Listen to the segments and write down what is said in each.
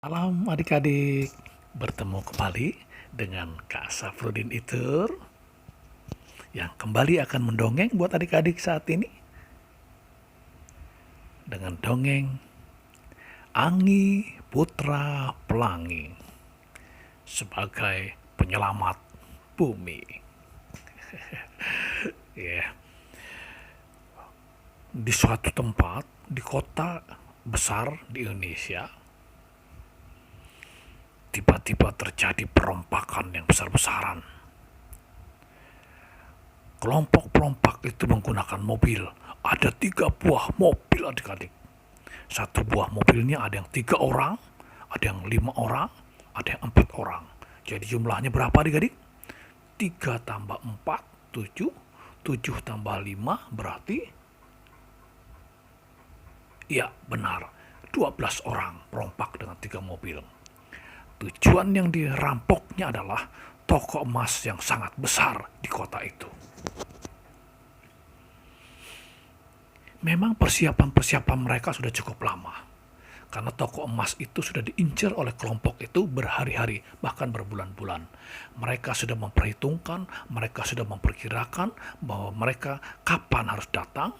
Malam adik-adik, bertemu kembali dengan Kak Safrudin Itur yang kembali akan mendongeng buat adik-adik saat ini dengan dongeng Anggi Putra Pelangi sebagai penyelamat bumi. Ya, di suatu tempat di kota besar di Indonesia tiba-tiba terjadi perompakan yang besar-besaran. Kelompok-perompak itu menggunakan mobil. Ada 3 buah mobil adik-adik. Satu buah mobilnya ada yang 3 orang, ada yang 5 orang, ada yang 4 orang. Jadi jumlahnya berapa adik-adik? 3 tambah 4, 7. 7 tambah 5 berarti, ya benar, 12 orang perompak dengan 3 mobil. Tujuan yang dirampoknya adalah toko emas yang sangat besar di kota itu. Memang persiapan-persiapan mereka sudah cukup lama. Karena toko emas itu sudah diincar oleh kelompok itu berhari-hari, bahkan berbulan-bulan. Mereka sudah memperhitungkan, mereka sudah memperkirakan bahwa mereka kapan harus datang,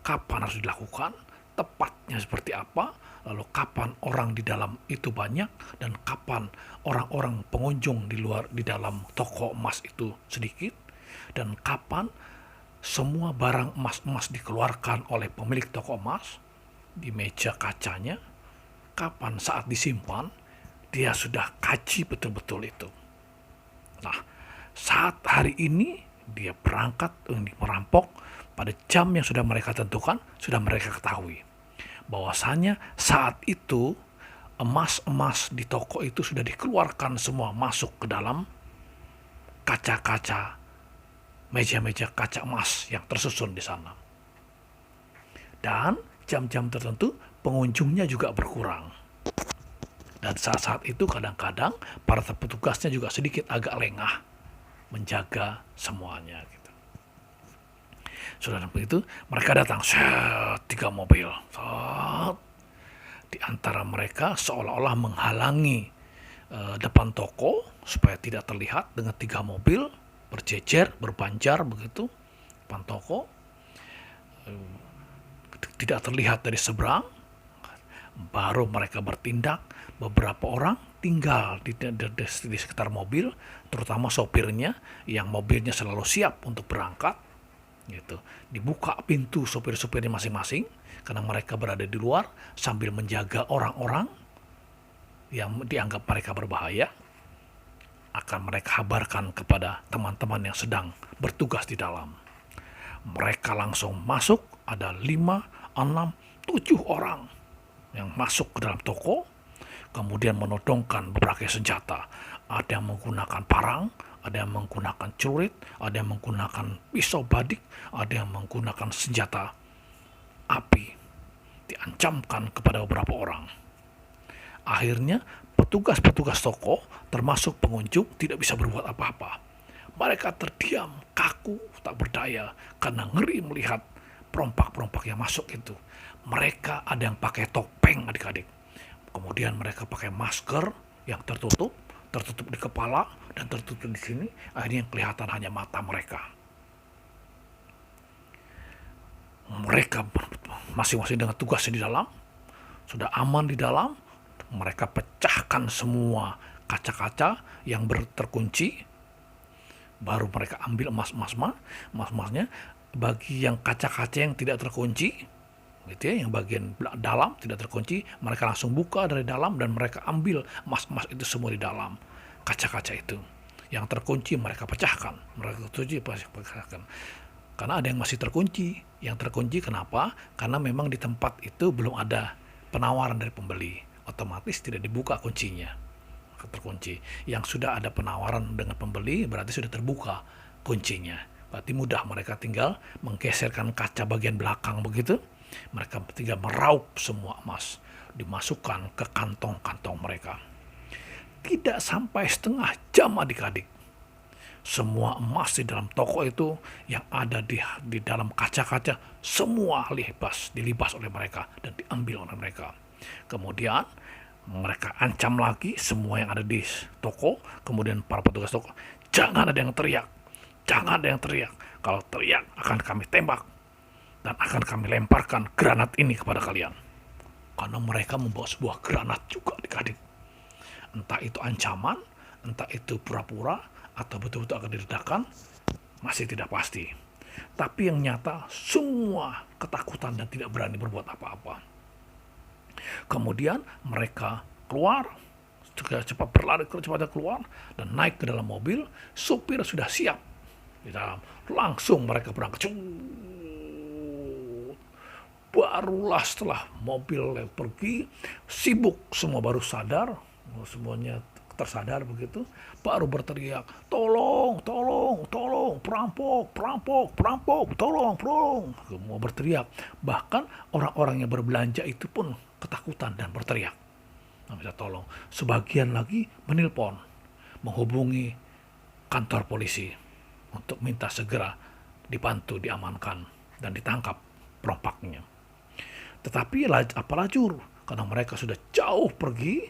kapan harus dilakukan, tepatnya seperti apa, lalu kapan orang di dalam itu banyak, dan kapan orang-orang pengunjung di dalam toko emas itu sedikit, dan kapan semua barang emas-emas dikeluarkan oleh pemilik toko emas di meja kacanya, kapan saat disimpan, dia sudah kaji betul-betul itu. Nah, saat hari ini dia berangkat untuk merampok pada jam yang sudah mereka tentukan, sudah mereka ketahui. Bahwasanya saat itu emas-emas di toko itu sudah dikeluarkan semua masuk ke dalam kaca-kaca, meja-meja kaca emas yang tersusun di sana. Dan jam-jam tertentu pengunjungnya juga berkurang. Dan saat-saat itu kadang-kadang para petugasnya juga sedikit agak lengah menjaga semuanya. Gitu. Sudah begitu, mereka datang, 3 mobil. Di antara mereka seolah-olah menghalangi depan toko supaya tidak terlihat dengan 3 mobil berjejer, berbanjar begitu depan toko. Tidak terlihat dari seberang. Baru mereka bertindak. Beberapa orang tinggal di sekitar mobil, terutama sopirnya yang mobilnya selalu siap untuk berangkat. Gitu. Dibuka pintu sopir-sopirnya masing-masing karena mereka berada di luar sambil menjaga orang-orang yang dianggap mereka berbahaya. Akan mereka kabarkan kepada teman-teman yang sedang bertugas di dalam. Mereka langsung masuk, ada 5, 6, 7 orang yang masuk ke dalam toko, kemudian menodongkan berbagai senjata. Ada yang menggunakan parang, ada yang menggunakan celurit, ada yang menggunakan pisau badik, ada yang menggunakan senjata api. Diancamkan kepada beberapa orang. Akhirnya petugas-petugas toko, termasuk pengunjung, tidak bisa berbuat apa-apa. Mereka terdiam, kaku, tak berdaya, karena ngeri melihat perompak-perompak yang masuk itu. Mereka ada yang pakai topeng adik-adik. Kemudian mereka pakai masker yang tertutup di kepala dan tertutup di sini. Akhirnya yang kelihatan hanya mata mereka. Mereka masing-masing dengan tugasnya di dalam, sudah aman di dalam. Mereka pecahkan semua kaca-kaca yang terkunci. Baru mereka ambil emas-emasnya. Bagi yang kaca-kaca yang tidak terkunci, gitu ya, yang bagian dalam tidak terkunci, mereka langsung buka dari dalam dan mereka ambil emas-emas itu semua di dalam kaca-kaca itu. Yang terkunci mereka pecahkan, karena ada yang masih terkunci. Yang terkunci kenapa? Karena memang di tempat itu belum ada penawaran dari pembeli, otomatis tidak dibuka kuncinya, terkunci. Yang sudah ada penawaran dengan pembeli berarti sudah terbuka kuncinya. Berarti mudah, mereka tinggal menggeserkan kaca bagian belakang begitu. Mereka tinggal meraup semua emas, dimasukkan ke kantong-kantong mereka. Tidak sampai setengah jam adik-adik, semua emas di dalam toko itu yang ada di dalam kaca-kaca semua dilibas oleh mereka dan diambil oleh mereka. Kemudian Mereka ancam lagi semua yang ada di toko, kemudian para petugas toko, jangan ada yang teriak, jangan ada yang teriak. Kalau teriak akan kami tembak dan akan kami lemparkan granat ini kepada kalian. Karena mereka membawa sebuah granat juga adik-adik. Entah itu ancaman, entah itu pura-pura, atau betul-betul akan diledakan, masih tidak pasti. Tapi yang nyata, semua ketakutan dan tidak berani berbuat apa-apa. Kemudian mereka keluar, cepat berlari, cepatnya keluar, dan naik ke dalam mobil. Supir sudah siap di dalam. Langsung mereka berangkat. Barulah setelah mobil pergi, sibuk, semua baru sadar, semuanya tersadar begitu, baru berteriak, tolong, tolong, tolong, perampok, perampok, perampok, tolong, tolong. Semua berteriak. Bahkan orang-orang yang berbelanja itu pun ketakutan dan berteriak. Minta tolong. Sebagian lagi menelpon, menghubungi kantor polisi untuk minta segera dibantu, diamankan, dan ditangkap perompaknya. Tetapi apa lajur? Karena mereka sudah jauh pergi,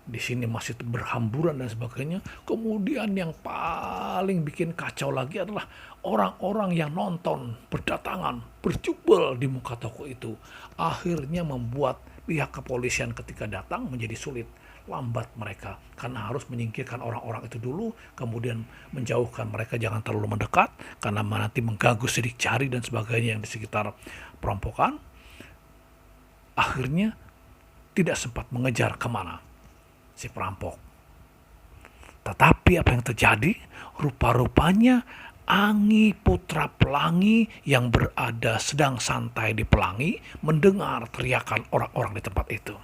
di sini masih berhamburan dan sebagainya. Kemudian yang paling bikin kacau lagi adalah orang-orang yang nonton berdatangan, berjubel di muka toko itu. Akhirnya membuat pihak kepolisian ketika datang menjadi sulit. Lambat mereka karena harus menyingkirkan orang-orang itu dulu, kemudian menjauhkan mereka, jangan terlalu mendekat karena nanti mengganggu sidik jari dan sebagainya yang di sekitar perompokan. Akhirnya tidak sempat mengejar kemana si perampok. Tetapi apa yang terjadi? Rupa-rupanya Anggi putra pelangi yang berada sedang santai di pelangi mendengar teriakan orang-orang di tempat itu.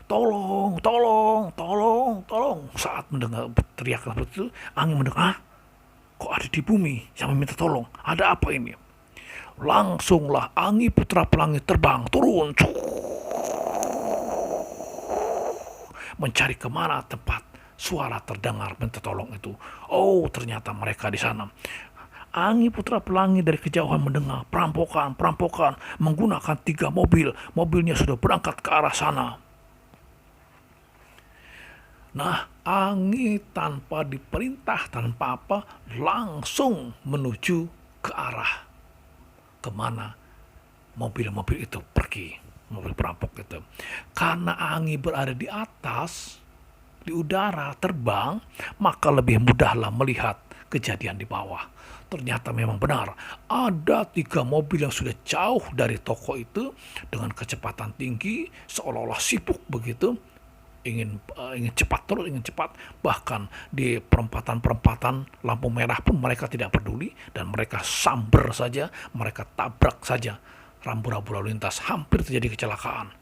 Tolong, tolong, tolong, tolong. Saat mendengar teriakan itu, Anggi mendengar, kok ada di bumi yang meminta tolong? Ada apa ini? Langsunglah Anggi putra pelangi terbang turun, mencari kemana tempat suara terdengar minta tolong itu. Oh, ternyata mereka di sana. Anggi putra pelangi dari kejauhan mendengar perampokan menggunakan 3 mobil. Mobilnya sudah berangkat ke arah sana. Nah, Anggi tanpa diperintah, tanpa apa, langsung menuju ke arah kemana mobil-mobil itu pergi, mobil perampok itu. Karena Anggi berada di atas, di udara, terbang, maka lebih mudahlah melihat kejadian di bawah. Ternyata memang benar, ada 3 mobil yang sudah jauh dari toko itu dengan kecepatan tinggi, seolah-olah sibuk begitu, ingin cepat, terus ingin cepat. Bahkan di perempatan lampu merah pun mereka tidak peduli dan mereka samber saja, mereka tabrak saja rambu-rambu lalu lintas. Hampir terjadi kecelakaan,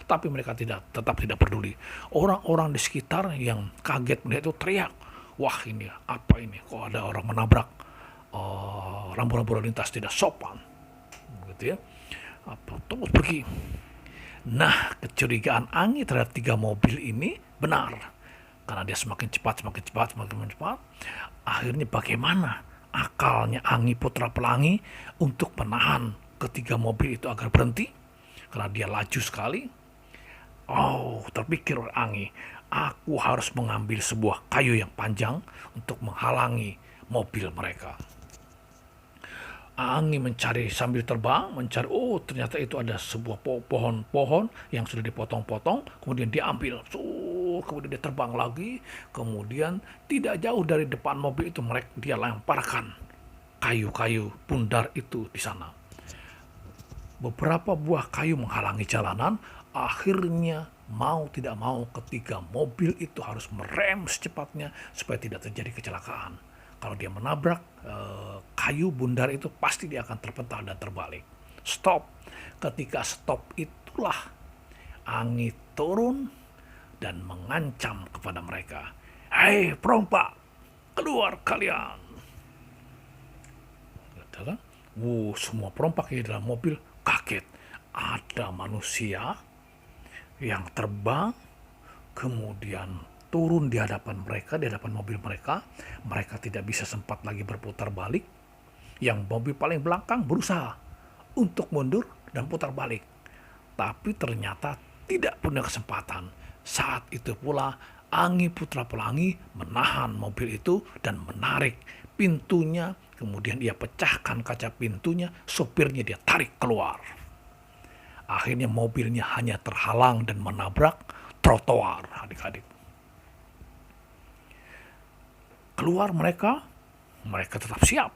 tapi mereka tetap tidak peduli. Orang-orang di sekitar yang kaget melihat itu teriak, wah ini apa ini, kok ada orang menabrak rambu-rambu lalu lintas, tidak sopan gitu ya. Terus pergi. Nah, kecurigaan Anggi terhadap 3 mobil ini benar. Karena dia semakin cepat. Akhirnya bagaimana akalnya Anggi putra pelangi untuk menahan ketiga mobil itu agar berhenti? Karena dia laju sekali. Oh, terpikir oleh Anggi, aku harus mengambil sebuah kayu yang panjang untuk menghalangi mobil mereka. Anggi mencari sambil terbang, oh ternyata itu ada sebuah pohon yang sudah dipotong-potong, kemudian diambil, kemudian dia terbang lagi, kemudian tidak jauh dari depan mobil itu dia lemparkan kayu-kayu bundar itu di sana. Beberapa buah kayu menghalangi jalanan, akhirnya mau tidak mau ketiga mobil itu harus merem secepatnya supaya tidak terjadi kecelakaan. Kalau dia menabrak kayu bundar itu pasti dia akan terpental dan terbalik. Stop. Ketika stop itulah Anggi turun dan mengancam kepada mereka. Hei perompak, keluar kalian. Semua perompak di dalam mobil kaget. Ada manusia yang terbang kemudian turun di hadapan mereka, di hadapan mobil mereka. Mereka tidak bisa sempat lagi berputar balik. Yang mobil paling belakang berusaha untuk mundur dan putar balik. Tapi ternyata tidak punya kesempatan. Saat itu pula Anggi Putra Pelangi menahan mobil itu dan menarik pintunya. Kemudian dia pecahkan kaca pintunya, sopirnya dia tarik keluar. Akhirnya mobilnya hanya terhalang dan menabrak trotoar, adik-adik. Keluar mereka tetap siap.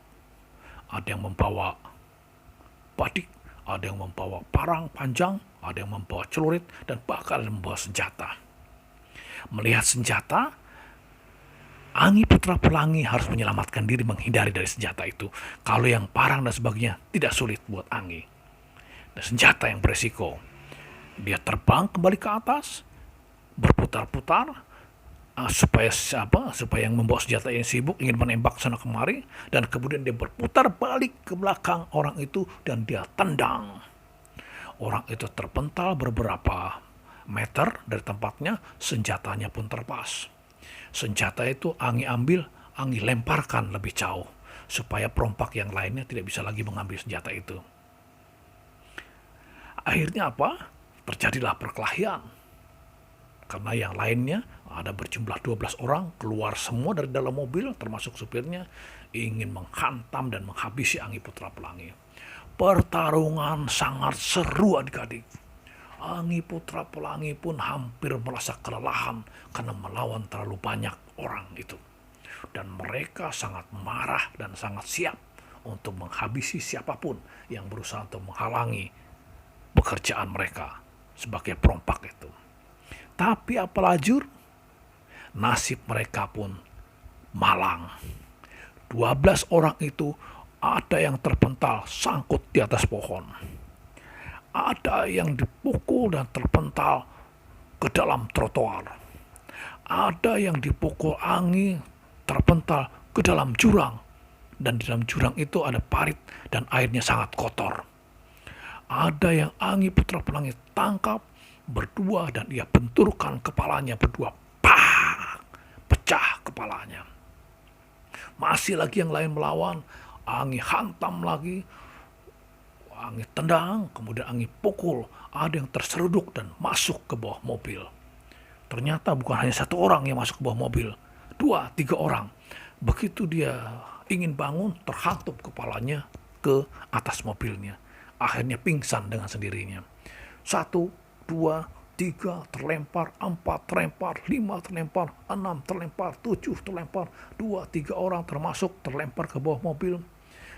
Ada yang membawa badik, ada yang membawa parang panjang, ada yang membawa celurit, dan bahkan ada yang membawa senjata. Melihat senjata, Anggi Putra Pelangi harus menyelamatkan diri, menghindari dari senjata itu. Kalau yang parang dan sebagainya tidak sulit buat Anggi. Dan senjata yang beresiko. Dia terbang kembali ke atas, berputar-putar, supaya yang membawa senjata yang sibuk ingin menembak sana kemari, dan kemudian dia berputar balik ke belakang orang itu dan dia tendang. Orang itu terpental beberapa meter dari tempatnya, senjatanya pun terlepas. Senjata itu Anggi ambil, Anggi lemparkan lebih jauh supaya perompak yang lainnya tidak bisa lagi mengambil senjata itu. Akhirnya apa? Terjadilah perkelahian. Karena yang lainnya ada berjumlah 12 orang keluar semua dari dalam mobil termasuk supirnya, ingin menghantam dan menghabisi Anggi Putra Pelangi. Pertarungan sangat seru, adik-adik. Anggi Putra Pelangi pun hampir merasa kelelahan karena melawan terlalu banyak orang itu. Dan mereka sangat marah dan sangat siap untuk menghabisi siapapun yang berusaha untuk menghalangi pekerjaan mereka sebagai perompak itu. Tapi apa lajur? Nasib mereka pun malang. 12 orang itu ada yang terpental sangkut di atas pohon. Ada yang dipukul dan terpental ke dalam trotoar. Ada yang dipukul Anggi terpental ke dalam jurang. Dan di dalam jurang itu ada parit dan airnya sangat kotor. Ada yang Anggi Putra Pelangi tangkap berdua dan ia benturkan kepalanya berdua. Pak! Pecah kepalanya. Masih lagi yang lain melawan. Anggi hantam lagi. Anggi tendang, kemudian Anggi pukul. Ada yang terseruduk dan masuk ke bawah mobil. Ternyata bukan hanya satu orang yang masuk ke bawah mobil. 2, 3 orang. Begitu dia ingin bangun, terhantam kepalanya ke atas mobilnya. Akhirnya pingsan dengan sendirinya. 1, 2, 3 terlempar, 4 terlempar, 5 terlempar, 6 terlempar, 7 terlempar, 2, 3 orang termasuk terlempar ke bawah mobil.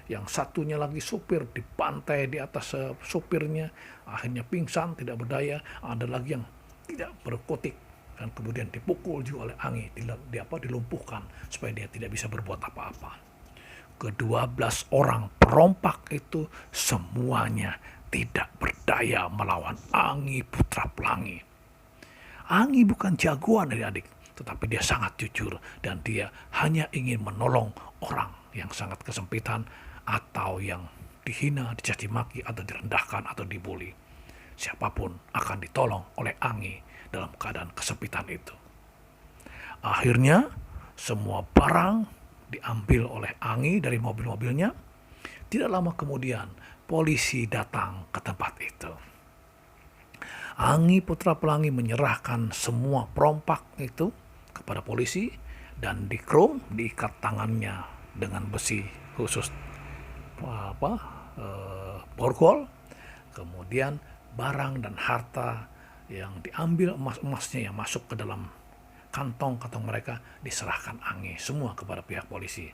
Yang satunya lagi supir dibantai di atas supirnya, akhirnya pingsan, tidak berdaya. Ada lagi yang tidak berkutik dan kemudian dipukul juga oleh Anggi, dilumpuhkan supaya dia tidak bisa berbuat apa-apa. Ke-12 orang perompak itu semuanya tidak berdaya melawan Anggi Putra Pelangi. Anggi bukan jagoan dari adik, tetapi dia sangat jujur dan dia hanya ingin menolong orang yang sangat kesempitan atau yang dihina, dicaci maki, atau direndahkan, atau dibully. Siapapun akan ditolong oleh Anggi dalam keadaan kesempitan itu. Akhirnya semua barang diambil oleh Anggi dari mobil-mobilnya. Tidak lama kemudian polisi datang ke tempat itu. Anggi Putra Pelangi menyerahkan semua perompak itu kepada polisi dan dikrom, diikat tangannya dengan besi khusus borgol. Kemudian barang dan harta yang diambil, emas-emasnya yang masuk ke dalam kantong-kantong mereka diserahkan Anggi semua kepada pihak polisi.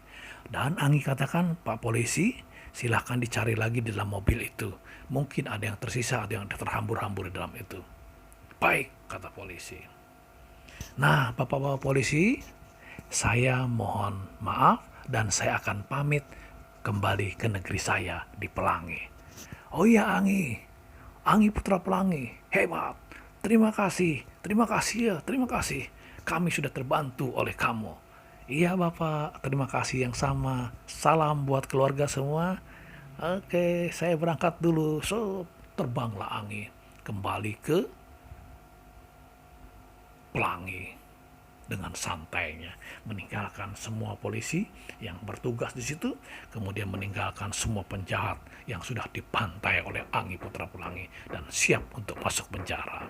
Dan Anggi katakan, Pak Polisi, silahkan dicari lagi di dalam mobil itu. Mungkin ada yang tersisa, ada yang terhambur-hambur di dalam itu. Baik, kata polisi. Nah, Bapak-bapak polisi, saya mohon maaf dan saya akan pamit kembali ke negeri saya di Pelangi. Oh iya Anggi, Anggi Putra Pelangi, hebat. Terima kasih ya, terima kasih. Kami sudah terbantu oleh kamu. Iya Bapak, terima kasih yang sama. Salam buat keluarga semua. Oke, saya berangkat dulu. So, terbanglah Anggi kembali ke Pelangi. dengan santainya, meninggalkan semua polisi yang bertugas di situ, kemudian meninggalkan semua penjahat yang sudah dibantai oleh Anggi Putra Pelangi dan siap untuk masuk penjara.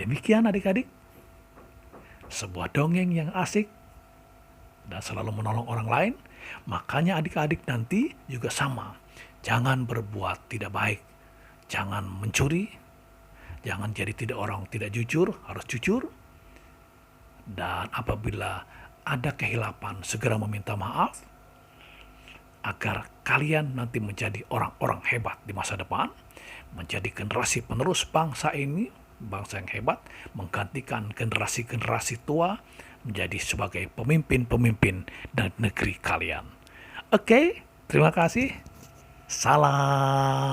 Demikian adik-adik, sebuah dongeng yang asik dan selalu menolong orang lain. Makanya adik-adik nanti juga sama. Jangan berbuat tidak baik, jangan mencuri, jangan jadi orang tidak jujur, harus jujur. Dan apabila ada kehilapan, segera meminta maaf agar kalian nanti menjadi orang-orang hebat di masa depan, menjadi generasi penerus bangsa ini, bangsa yang hebat, menggantikan generasi-generasi tua menjadi sebagai pemimpin-pemimpin dan negeri kalian. Oke, terima kasih. Salam.